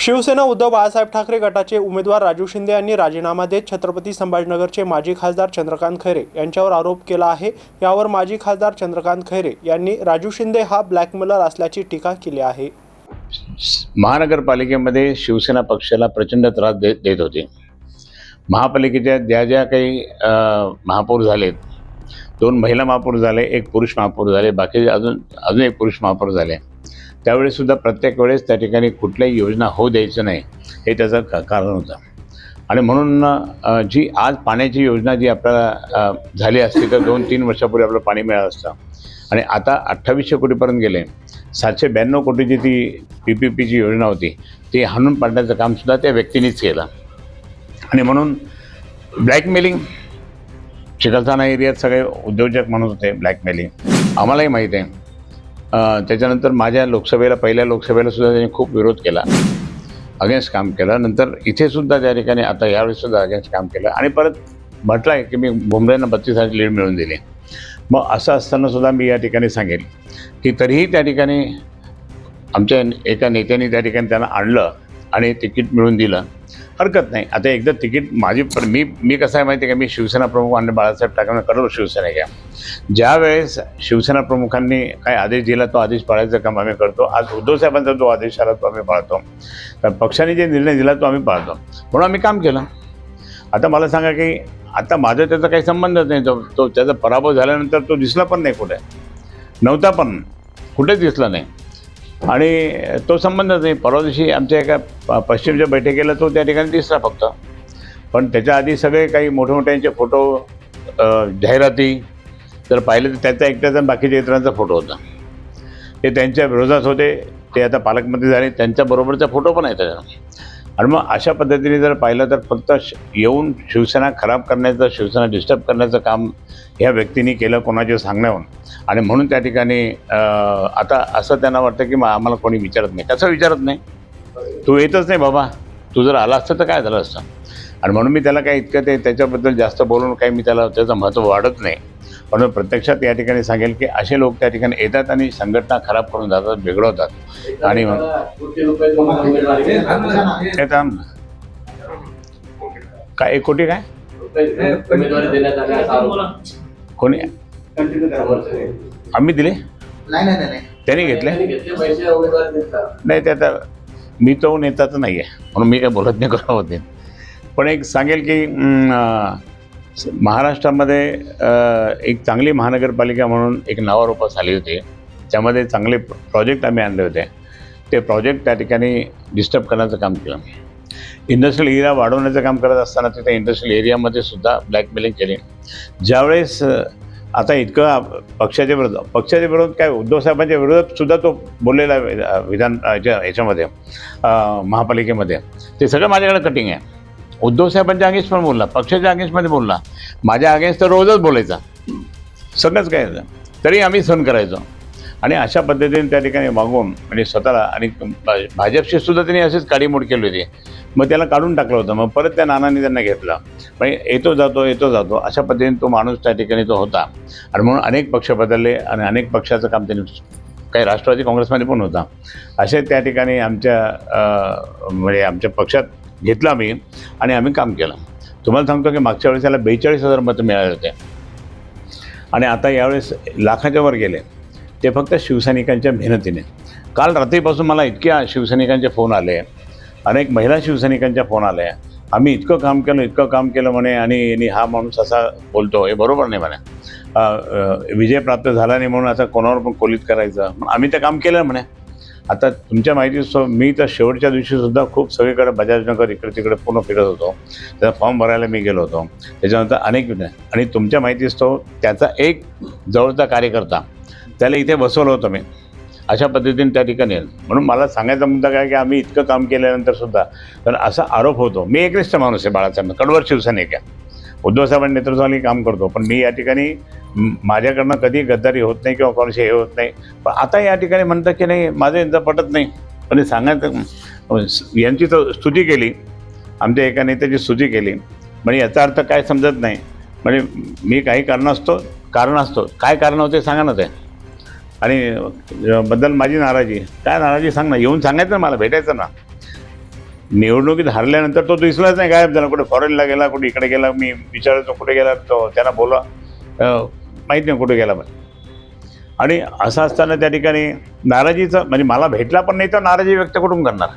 शिवसेना उद्धव बाळासाहेब ठाकरे गटाचे उमेदवार राजू शिंदे यांनी राजीनामा देत छत्रपती संभाजीनगरचे माजी खासदार चंद्रकांत खैरे यांच्यावर आरोप केला आहे। यावर माजी खासदार चंद्रकांत खैरे यांनी राजू शिंदे हा ब्लॅकमेलर असल्याची टीका केली आहे। महानगरपालिकेमध्ये शिवसेना पक्षाला प्रचंड त्रास देत होते। महापालिकेच्या ज्या काही महापौर झालेत, 2 महिला महापौर झाले, 1 पुरुष महापौर झाले, बाकी अजून 1 पुरुष महापौर झाले। त्यावेळेसुद्धा प्रत्येक वेळेस त्या ठिकाणी कुठल्याही योजना होऊ द्यायचं नाही हे त्याचं कारण होतं। आणि म्हणून जी आज पाण्याची योजना जी आपल्याला झाली असती तर 2-3 वर्षापूर्वी आपलं पाणी मिळालं असतं आणि आता 2800 कोटीपर्यंत गेले। 792 कोटीची ती PPPची योजना होती, ती हाणून पाडण्याचं कामसुद्धा त्या व्यक्तीनेच केलं। आणि म्हणून ब्लॅकमेलिंग चिकलठाणा एरियात सगळे उद्योजक म्हणत होते ब्लॅकमेलिंग, आम्हालाही माहीत आहे। त्याच्यानंतर माझ्या पहिल्या लोकसभेला सुद्धा त्यांनी खूप विरोध केला, अगेन्स्ट काम केलं। नंतर इथे सुद्धा त्या ठिकाणी आता यावेळेस सुद्धा अगेन्स्ट काम केलं आणि परत म्हटलं आहे की मी भुमरेंना 32,000 लीड मिळवून दिली। मग असं असताना सुद्धा मी या ठिकाणी सांगेल की तरीही त्या ठिकाणी आमच्या एका नेत्यांनी त्या ठिकाणी त्यांना आणलं आणि तिकीट मिळवून दिलं, हरकत नाही। आता एकदा तिकीट मी कसं आहे माहिती आहे का, मी शिवसेना प्रमुख आणि बाळासाहेब ठाकरेंना कडव शिवसेना घ्या। ज्या वेळेस शिवसेना प्रमुखांनी काय आदेश दिला तो आदेश पाळायचं काम आम्ही करतो। आज उद्धव साहेबांचा जो आदेश आला तो आम्ही पाळतो, तर पक्षाने जे निर्णय दिला तो आम्ही पाळतो, म्हणून आम्ही काम केलं। आता मला सांगा की आता माझा त्याचा काही संबंधच नाही। तो त्याचा पराभव झाल्यानंतर तो दिसला पण नाही, कुठे नव्हता, पण कुठेच दिसला नाही आणि तो संबंधच नाही। परवा दिवशी आमच्या एका पश्चिमच्या बैठकीला तो त्या ठिकाणी दिसला फक्त, पण त्याच्या आधी सगळे काही मोठमोठ्यांचे फोटो, जाहिराती जर पाहिले तर त्याचा एकट्याचा बाकीच्या इतरांचा फोटो होता, ते त्यांच्या विरोधात होते। ते आता पालकमंत्री झाले, त्यांच्याबरोबरचा फोटो पण आहे त्याचा। आणि मग अशा पद्धतीने जर पाहिलं तर फक्त येऊन शिवसेना खराब करण्याचं, शिवसेना डिस्टर्ब करण्याचं काम ह्या व्यक्तींनी केलं कोणाच्या सांगण्यावरून। आणि म्हणून त्या ठिकाणी आता असं त्यांना वाटतं की आम्हाला कोणी विचारत नाही। कसं विचारत नाही? तू येतच नाही बाबा, तू जर आला असतं तर काय झालं असतं। आणि म्हणून मी त्याला काही इतकं त्याच्याबद्दल जास्त बोलून काही मी त्याचं महत्त्व वाढत नाही। म्हणून प्रत्यक्षात या ठिकाणी सांगेल की असे लोक त्या ठिकाणी येतात आणि संघटना खराब करून जातात, बिघडवतात। आणि काय 1 कोटी काय कोणी आम्ही दिले? नाही, त्यांनी घेतले नाही। ते आता मी तो नेताच नाही आहे म्हणून मी काय बोलत नाही करा होते। पण एक सांगेल की महाराष्ट्रामध्ये एक चांगली महानगरपालिका म्हणून एक नावारूपास आली होती, त्यामध्ये चांगले प्रोजेक्ट आम्ही आणले होते। ते प्रोजेक्ट त्या ठिकाणी डिस्टर्ब करण्याचं काम केलं। इंडस्ट्रियल एरिया वाढवण्याचं काम करत असताना तिथे इंडस्ट्रियल एरियामध्ये सुद्धा ब्लॅकमेलिंग केली। ज्यावेळेस आता इतकं पक्षाच्या विरोध काय उद्धव साहेबांच्या विरोधात सुद्धा तो बोललेला ह्याच्यामध्ये महापालिकेमध्ये, ते सगळं माझ्याकडे कटिंग आहे। उद्धव साहेबांच्या अगेन्स्ट पण बोलला, पक्षाच्या अगेन्स्टमध्ये बोलला, माझ्या अगेन्स्ट तर रोजच बोलायचा, सगळंच काय तरी आम्ही सहन करायचो। आणि अशा पद्धतीने त्या ठिकाणी वागून म्हणजे स्वतःला आणि भाजपशी सुद्धा त्यांनी असेच काडीमोड केली होती। मग त्याला काढून टाकलं होतं, मग परत त्या नानांनी त्यांना घेतलं, म्हणजे येतो जातो अशा पद्धतीने तो माणूस त्या ठिकाणी तो होता। आणि म्हणून अनेक पक्ष बदलले आणि अनेक पक्षाचं काम त्यांनी, काही राष्ट्रवादी काँग्रेसमध्ये पण होता, असे त्या ठिकाणी म्हणजे आमच्या पक्षात घेतलं आम्ही आणि आम्ही काम केलं। तुम्हाला सांगतो की मागच्या वेळेस त्याला 42,000 मतं मिळाले होते आणि आता यावेळेस लाखाच्या वर गेले, ते फक्त शिवसैनिकांच्या मेहनतीने। काल रात्रीपासून मला इतक्या शिवसैनिकांचे फोन आले, अनेक महिला शिवसैनिकांच्या फोन आले, आम्ही इतकं काम केलं म्हणे आणि हा माणूस असा बोलतो, हे बरोबर नाही म्हणे। विजय प्राप्त झाला नाही म्हणून आता कोणावर पण कोलित करायचं, आम्ही ते काम केलं म्हणे। आता तुमच्या माहितीस्तव मी तर शेवटच्या दिवशीसुद्धा खूप सगळीकडे बजाजनगर इकडे तिकडे पूर्ण फिरत होतो, त्याचा फॉर्म भरायला मी गेलो होतो। त्याच्यानंतर अनेक आणि तुमच्या माहितीस्तव त्याचा एक जवळचा कार्यकर्ता त्याला इथे बसवलं होतं मी, अशा पद्धतीने त्या ठिकाणी। म्हणून मला सांगायचा मुद्दा काय की आम्ही इतकं काम केल्यानंतर सुद्धा तर असा आरोप होतो। मी एकनिष्ठ माणूस आहे, बाळासाहेब कडवर शिवसैनिक आहे, उद्धव साहेबांच्या नेतृत्वाखाली काम करतो, पण मी या ठिकाणी माझ्याकडनं कधी गद्दारी होत नाही किंवा कोणाशी हे होत नाही। पण आता या ठिकाणी म्हणतात की नाही माझं यांचं पटत नाही, पण सांगायचं यांची तर स्तुती केली, आमच्या एका नेत्याची स्तुती केली, म्हणजे याचा अर्थ काय समजत नाही। म्हणजे मी काही कारण असतो काय कारण होते सांगा ना ते, आणि बद्दल माझी नाराजी काय नाराजी सांग ना, येऊन सांगायचं ना, मला भेटायचं ना। निवडणुकीत हरल्यानंतर तो दिसलाच नाही, गायब झाला. कुठे फॉरेनला गेला, कुठे इकडे गेला. मी विचारतो कुठे गेला, तो त्यांना बोला माहीत नाही कुठे गेला. आणि असं असताना त्या ठिकाणी नाराजीचं म्हणजे मला भेटला पण नाही तर नाराजी व्यक्त कुठून करणार.